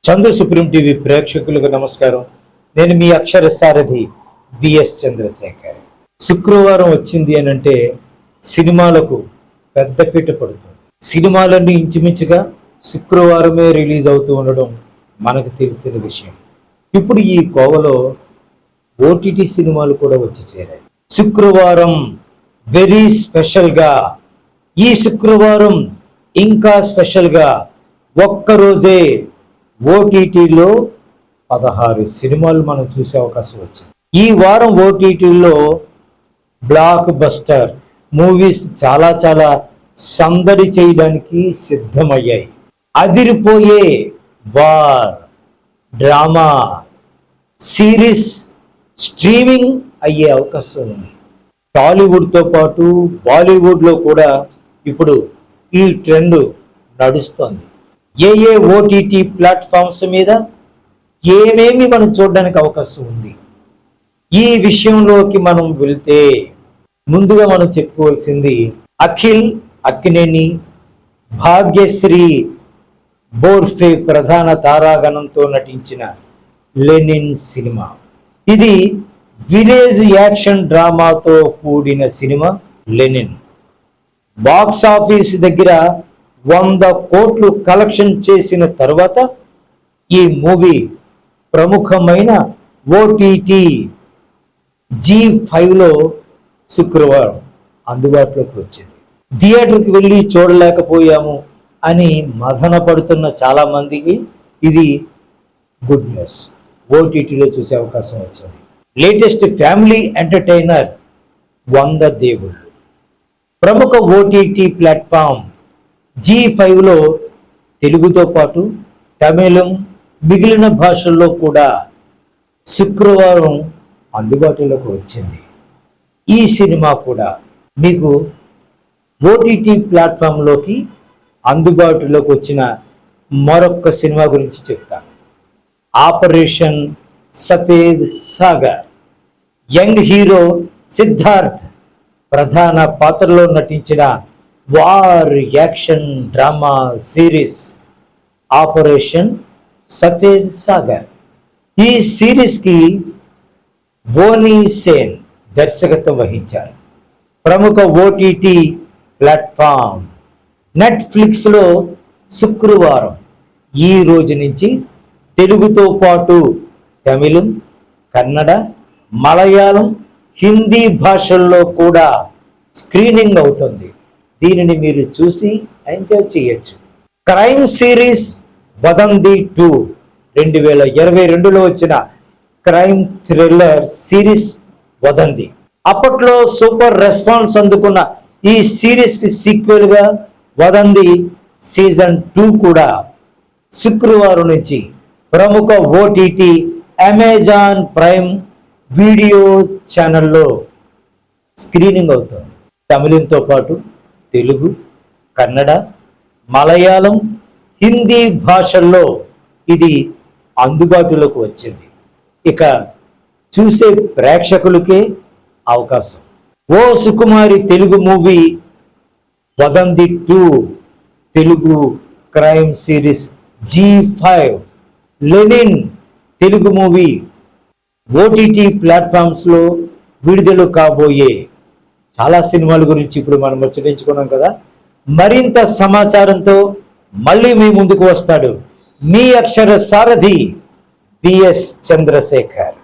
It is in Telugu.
చందు సుప్రీం టీవీ ప్రేక్షకులకు నమస్కారం. నేను మీ అక్షర సారథి బిఎస్ చంద్రశేఖర్. శుక్రవారం వచ్చింది అని అంటే సినిమాలకు పెద్దపీట పడుతుంది. సినిమాలన్నీ ఇంచుమించుగా శుక్రవారమే రిలీజ్ అవుతూ ఉండడం మనకు తెలిసిన విషయం. ఇప్పుడు ఈ కోవలో ఓటీటీ సినిమాలు కూడా వచ్చి చేరాయి. శుక్రవారం వెరీ స్పెషల్గా, ఈ శుక్రవారం ఇంకా స్పెషల్గా ఒక్కరోజే ఓటీటీలో 16 సినిమాలు మనం చూసే అవకాశం వచ్చింది. ఈ వారం ఓటీటీలో బ్లాక్ బస్టర్ మూవీస్ చాలా సందడి చేయడానికి సిద్ధమయ్యాయి. అదిరిపోయే వార్, డ్రామా, సిరీస్ స్ట్రీమింగ్ అయ్యే అవకాశం ఉంది. టాలీవుడ్తో పాటు బాలీవుడ్లో కూడా ఇప్పుడు ఈ ట్రెండ్ నడుస్తుంది. ఏ ఓటీటీ ప్లాట్ఫామ్స్ మీద ఏమేమి మనం చూడడానికి అవకాశం ఉంది. ఈ విషయంలోకి మనం వెళ్తే ముందుగా మనం చెప్పుకోవాల్సింది అఖిల్ అక్కినేని, భాగ్యశ్రీ బోర్ఫే ప్రధాన తారాగణంతో నటించిన లెనిన్ సినిమా. ఇది విలేజ్ యాక్షన్ డ్రామాతో కూడిన సినిమా లెనిన్. బాక్స్ ఆఫీస్ దగ్గర 100 కోట్లు కలెక్షన్ చేసిన తర్వాత ఈ మూవీ ప్రముఖమైన ఓటీటీ G5లో శుక్రవారం అందుబాటులోకి వచ్చింది. థియేటర్కి వెళ్ళి చూడలేకపోయాము అని మదన పడుతున్న చాలామందికి ఇది గుడ్ న్యూస్. ఓటీటీలో చూసే అవకాశం వచ్చింది. లేటెస్ట్ ఫ్యామిలీ ఎంటర్టైనర్ 100 దేవుళ్ళు. ప్రముఖ ఓటీటీ ప్లాట్ఫామ్ G5లో తెలుగుతో పాటు తమిళం, మిగిలిన భాషల్లో కూడా శుక్రవారం అందుబాటులోకి వచ్చింది. ఈ సినిమా కూడా మీకు ఓటీటీ ప్లాట్ఫామ్లోకి అందుబాటులోకి వచ్చిన మరొక సినిమా గురించి చెప్తాను. Operation Safed Sagar. Young hero Siddharth ప్రధాన పాత్రలో నటించిన war action drama series operation Safed Sagar. ఈ సిరీస్కి బోనీ సేన్ దర్శకత్వం వహించారు. ప్రముఖ ఓటీటీ ప్లాట్ఫామ్ నెట్ఫ్లిక్స్లో శుక్రవారం ఈ రోజు నుంచి తెలుగుతో పాటు తమిళం, కన్నడ, మలయాళం, హిందీ భాషల్లో కూడా స్క్రీనింగ్ అవుతుంది. దీనిని మీరు చూసి ఎంజాయ్ చేయొచ్చు. క్రైమ్ సిరీస్ వదంతి 2 2022లో వచ్చిన క్రైమ్ థ్రిల్లర్ సిరీస్ వదంతి. అప్పట్లో సూపర్ రెస్పాన్స్ అందుకున్న ఈ సిరీస్కి సీక్వెల్గా వదంతి సీజన్ 2 కూడా శుక్రవారం నుంచి ప్రముఖ ఓటీటీ అమెజాన్ ప్రైమ్ వీడియో ఛానల్లో స్క్రీనింగ్ అవుతుంది. తమిళంతో పాటు తెలుగు, కన్నడ, మలయాళం, హిందీ భాషల్లో ఇది అందుబాటులోకి వచ్చింది. ఇక చూసే ప్రేక్షకులకే అవకాశం. O Sukumari Telugu movie Vadhandhi 2 Telugu crime series G5 Lenin Telugu movie OTT ప్లాట్ఫామ్స్లో విడుదల కాబోయే చాలా సినిమాల గురించి ఇప్పుడు మనం ముచ్చటించుకున్నాం కదా. మరింత సమాచారంతో మళ్ళీ మీ ముందుకు వస్తాడు మీ అక్షర సారథి బిఎస్ చంద్రశేఖర్.